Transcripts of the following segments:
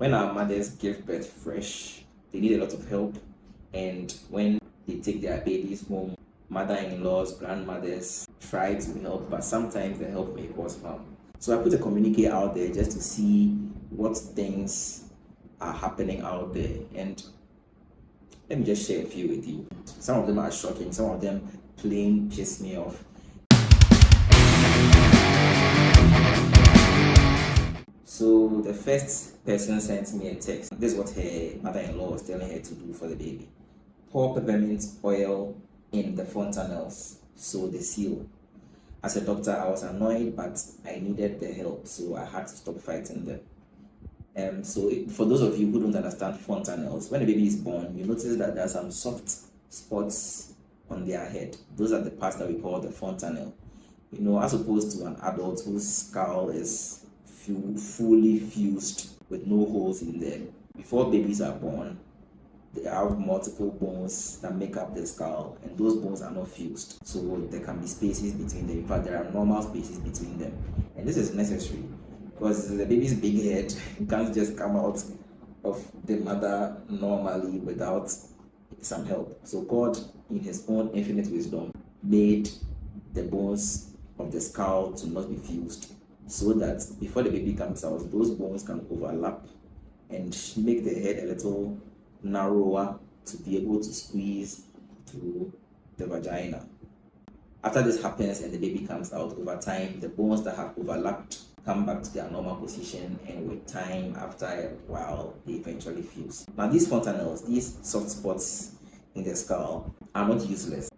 When our mothers give birth fresh, they need a lot of help, and when they take their babies home, mother-in-laws, grandmothers try to help, but sometimes the help may cause harm. So I put a communique out there just to see what things are happening out there, and let me just share a few with you. Some of them are shocking, some of them plain piss me off. So the first person sent me a text. This is what her mother-in-law was telling her to do for the baby. Pour peppermint oil in the fontanels so they seal. As a doctor, I was annoyed, but I needed the help, so I had to stop fighting them. For those of you who don't understand fontanels, when a baby is born, you notice that there are some soft spots on their head. Those are the parts that we call the fontanel. As opposed to an adult whose skull is fully fused with no holes in there. Before babies are born, they have multiple bones that make up the skull, and those bones are not fused, so there can be spaces between them. In fact, there are normal spaces between them, and this is necessary because the baby's big head can't just come out of the mother normally without some help. So God, in his own infinite wisdom, made the bones of the skull to not be fused, so that before the baby comes out, those bones can overlap and make the head a little narrower to be able to squeeze through the vagina. After this happens and the baby comes out, over time, the bones that have overlapped come back to their normal position, and with time, after a while, they eventually fuse. Now, these fontanels, these soft spots in the skull, are not useless.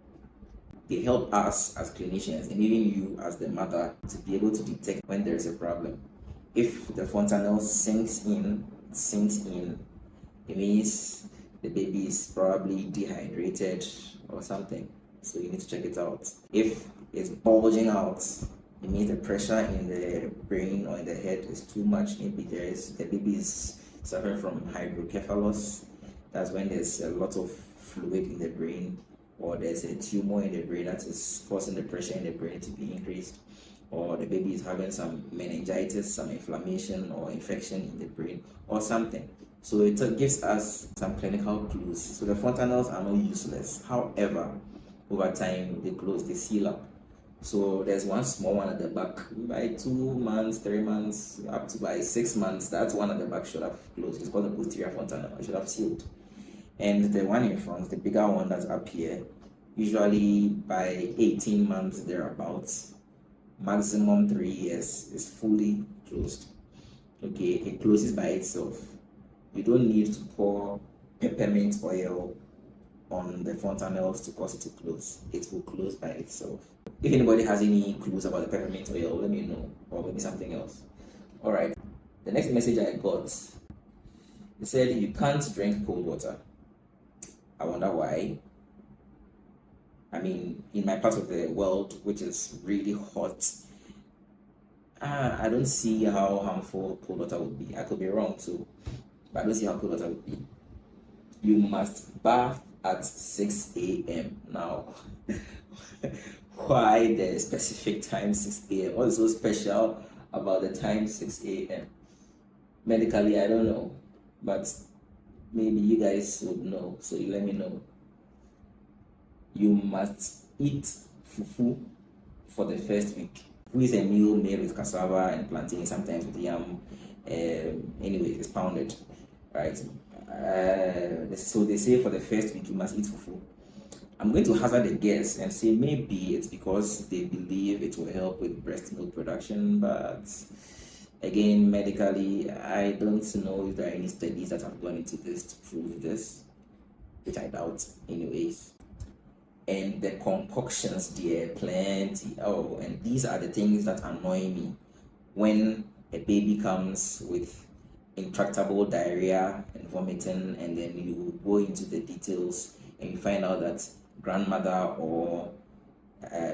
They help us as clinicians, and even you as the mother, to be able to detect when there is a problem. If the fontanel sinks in, it means the baby is probably dehydrated or something, so you need to check it out. If it's bulging out, it means the pressure in the brain or in the head is too much. Maybe the baby is suffering from hydrocephalus. That's when there's a lot of fluid in the brain, or there's a tumor in the brain that is causing the pressure in the brain to be increased, or the baby is having some meningitis, some inflammation or infection in the brain or something. So it gives us some clinical clues. So the fontanels are not useless. However, over time, they seal up. So there's one small one at the back. By 2 months, 3 months, up to by 6 months, that one at the back should have closed. It's called the posterior fontanel. It should have sealed. And the one in front, the bigger one that's up here, usually by 18 months thereabouts, maximum 3 years, is fully closed. Okay, it closes by itself. You don't need to pour peppermint oil on the fontanels to cause it to close. It will close by itself. If anybody has any clues about the peppermint oil, let me know, or maybe something else. All right. The next message I got, it said you can't drink cold water. I wonder why. I mean, in my part of the world, which is really hot, I don't see how harmful cold water would be. I could be wrong too, but I don't see how cold water would be. You must bath at 6 a.m. Now, why the specific time 6 a.m.? What is so special about the time 6 a.m.? Medically, I don't know, but maybe you guys would know, so you let me know. You must eat fufu for the first week. Fufu is a meal made with cassava and plantain, sometimes with yam. Anyway, it's pounded, right? So they say for the first week you must eat fufu. I'm going to hazard a guess and say maybe it's because they believe it will help with breast milk production, but again, medically, I don't know if there are any studies that have gone into this to prove this, which I doubt anyways. And the concoctions, there plenty. Oh, and these are the things that annoy me when a baby comes with intractable diarrhea and vomiting, and then you go into the details and you find out that grandmother or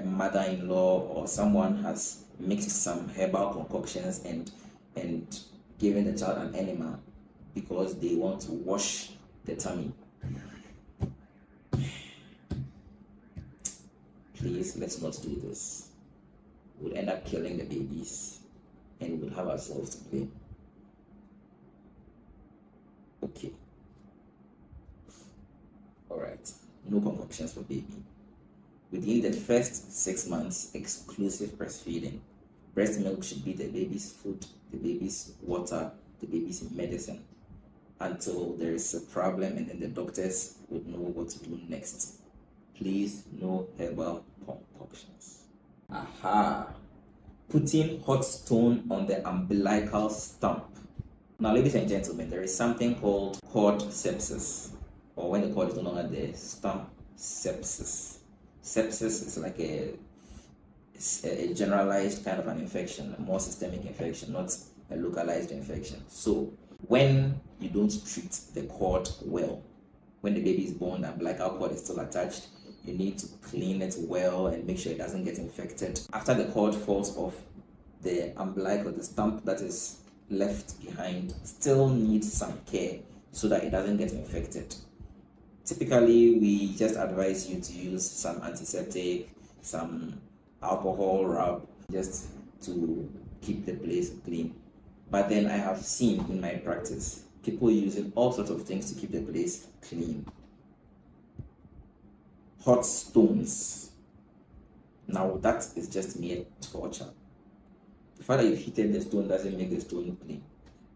mother-in-law or someone has mixed some herbal concoctions and given the child an enema because they want to wash the tummy. Please, let's not do this. We'll end up killing the babies and we'll have ourselves to blame. Okay. All right. No concoctions for baby. Within the first 6 months, exclusive breastfeeding. Breast milk should be the baby's food, the baby's water, the baby's medicine until there is a problem and then the doctors would know what to do next. Please, no herbal concoctions. Aha! Putting hot stone on the umbilical stump. Now, ladies and gentlemen, there is something called cord sepsis, or when the cord is no longer there, stump sepsis. Sepsis is like a generalized kind of an infection, a more systemic infection, not a localized infection. So, when you don't treat the cord well, when the baby is born, the umbilical cord is still attached, you need to clean it well and make sure it doesn't get infected. After the cord falls off, the umbilical, the stump that is left behind, still needs some care so that it doesn't get infected. Typically, we just advise you to use some antiseptic, some alcohol rub, just to keep the place clean. But then I have seen in my practice people using all sorts of things to keep the place clean. Hot stones. Now that is just mere torture. The fact that you heated the stone doesn't make the stone clean.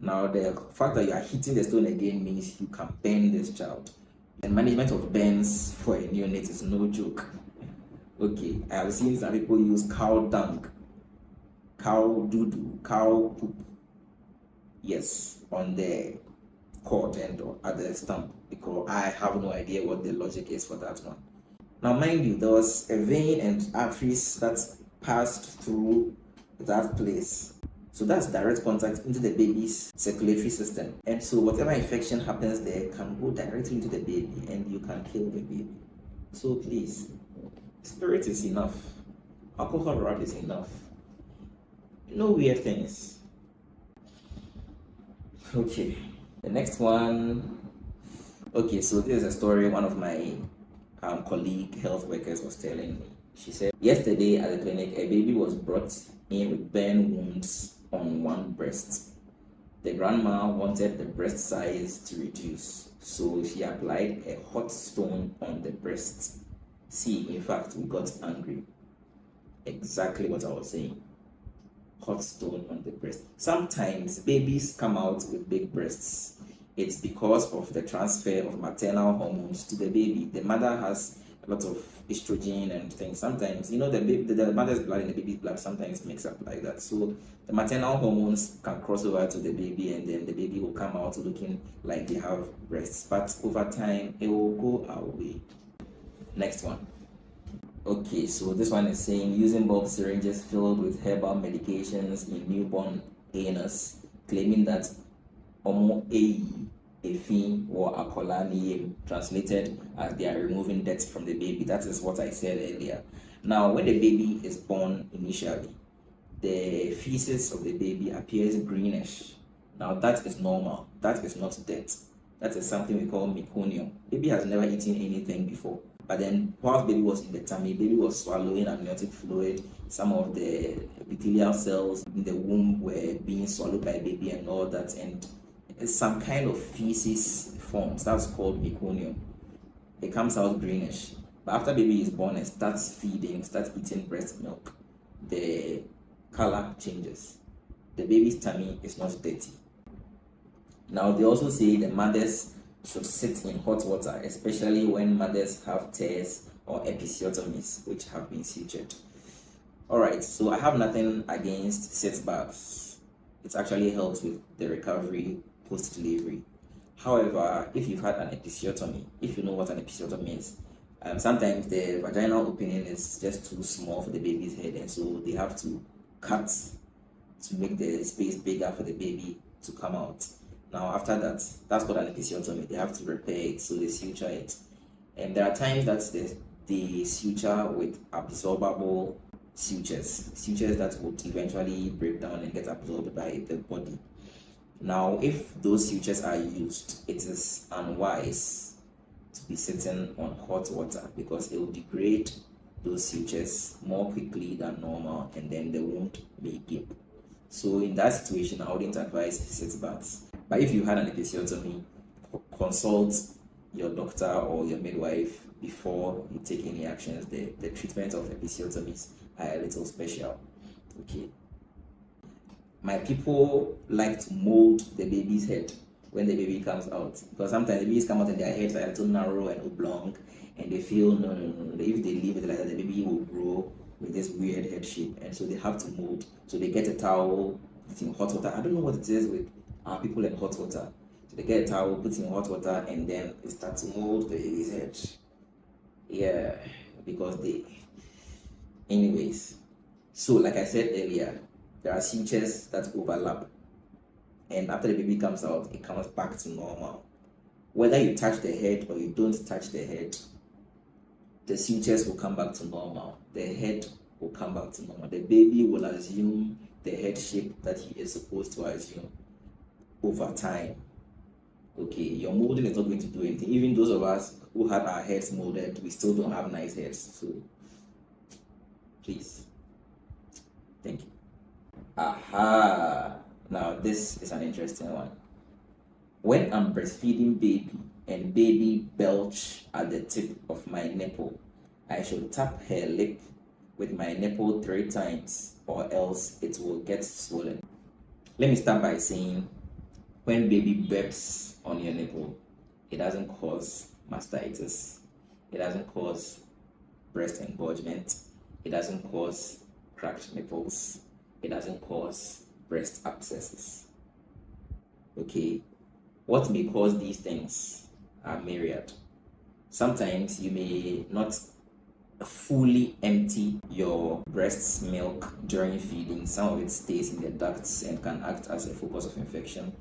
Now the fact that you are hitting the stone again means you can burn this child. And management of burns for a neonate is no joke. Okay, I have seen some people use cow dung, cow doo-doo, cow poop. Yes, on the cord and or other stump, because I have no idea what the logic is for that one. Now, mind you, there was a vein and arteries that passed through that place. So that's direct contact into the baby's circulatory system. And so whatever infection happens there can go directly into the baby and you can kill the baby. So please, spirit is enough. Alcohol rub is enough. No weird things. Okay, the next one. Okay, so this is a story one of my colleague health workers was telling me. She said, yesterday at the clinic, a baby was brought in with burn wounds on one breast. The grandma wanted the breast size to reduce, so she applied a hot stone on the breast. See, in fact, we got angry. Exactly what I was saying. Hot stone on the breast. Sometimes babies come out with big breasts. It's because of the transfer of maternal hormones to the baby. The mother has a lot of estrogen and things. Sometimes, the mother's blood and the baby's blood sometimes mix up like that. So the maternal hormones can cross over to the baby and then the baby will come out looking like they have breasts. But over time, it will go away. Next one. Okay, so this one is saying using bulk syringes filled with herbal medications in newborn anus, claiming that Omo Eyi, Efi, or Akolani, translated as they are removing dirt from the baby. That is what I said earlier. Now, when the baby is born initially, the feces of the baby appears greenish. Now, that is normal. That is not dirt. That is something we call meconium. Baby has never eaten anything before. But then, whilst baby was in the tummy, baby was swallowing amniotic fluid. Some of the epithelial cells in the womb were being swallowed by baby and all that. And some kind of feces forms. That's called meconium. It comes out greenish. But after baby is born and starts feeding, starts eating breast milk, the color changes. The baby's tummy is not dirty. Now, they also say the mothers should sit in hot water, especially when mothers have tears or episiotomies, which have been sutured. Alright, so I have nothing against sit baths. It actually helps with the recovery post-delivery. However, if you've had an episiotomy, if you know what an episiotomy is, sometimes the vaginal opening is just too small for the baby's head, and so they have to cut to make the space bigger for the baby to come out. Now, after that, that's called an episiotomy. They have to repair it, so they suture it. And there are times that they suture with absorbable sutures that would eventually break down and get absorbed by the body. Now, if those sutures are used, it is unwise to be sitting on hot water because it will degrade those sutures more quickly than normal, and then the wound may gape. So in that situation, I wouldn't advise sit baths. But if you had an episiotomy, consult your doctor or your midwife before you take any actions. The treatment of episiotomies are a little special. Okay. My people like to mold the baby's head when the baby comes out, because sometimes the babies come out and their heads are a little narrow and oblong, and they feel no, if they leave it like that, the baby will grow with this weird head shape, and so they have to mold. So they get a towel, put in hot water. I don't know what it is with our people in hot water. So they get a towel, put in hot water, and then they start to mold the baby's head. Yeah, because anyways. So like I said earlier, there are sutures that overlap, and after the baby comes out, it comes back to normal. Whether you touch the head or you don't touch the head, the sutures will come back to normal. The head will come back to normal. The baby will assume the head shape that he is supposed to assume over time. Okay, your molding is not going to do anything. Even those of us who had our heads molded, we still don't have nice heads. So please, thank you. Aha! Now this is an interesting one. When I'm breastfeeding baby and baby belch at the tip of my nipple, I should tap her lip with my nipple 3 times, or else it will get swollen. Let me start by saying, when baby burps on your nipple, it doesn't cause mastitis, it doesn't cause breast engorgement, it doesn't cause cracked nipples, it doesn't cause breast abscesses. Okay, what may cause these things are myriad. Sometimes you may not fully empty your breast's milk during feeding. Some of it stays in the ducts and can act as a focus of infection.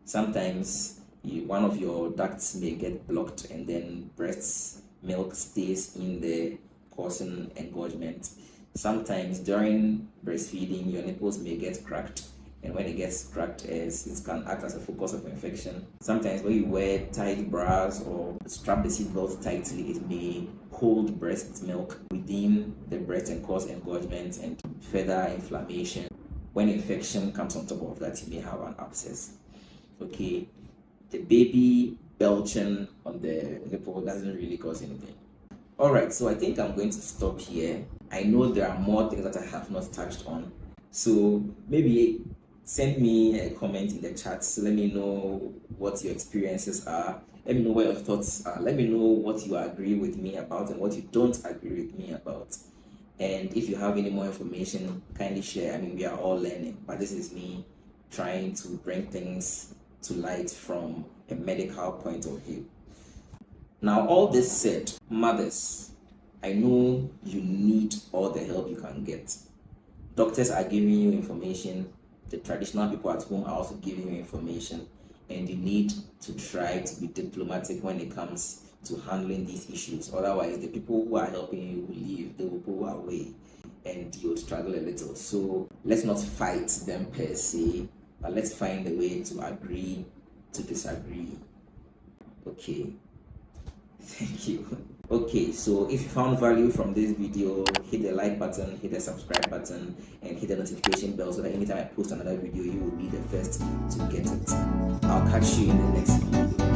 Sometimes one of your ducts may get blocked, and then breast's milk stays in there, causing engorgement. Sometimes during breastfeeding, your nipples may get cracked, and when it gets cracked, it can act as a focus of infection. Sometimes when you wear tight bras or strap the seatbelt tightly, it may hold breast milk within the breast and cause engorgement and further inflammation. When infection comes on top of that, you may have an abscess. Okay, the baby belching on the nipple doesn't really cause anything. Alright, so I think I'm going to stop here. I know there are more things that I have not touched on, so maybe send me a comment in the chat. So let me know what your experiences are. Let me know what your thoughts are. Let me know what you agree with me about and what you don't agree with me about. And if you have any more information, kindly share. I mean, we are all learning, but this is me trying to bring things to light from a medical point of view. Now, all this said, mothers, I know you need all the help you can get. Doctors are giving you information. The traditional people at home are also giving you information. And you need to try to be diplomatic when it comes to handling these issues. Otherwise, the people who are helping you will leave, they will go away, and you'll struggle a little. So let's not fight them per se, but let's find a way to agree to disagree. Okay. Thank you. Okay, so if you found value from this video, hit the like button, hit the subscribe button, and hit the notification bell so that anytime I post another video, you will be the first to get it. I'll catch you in the next video.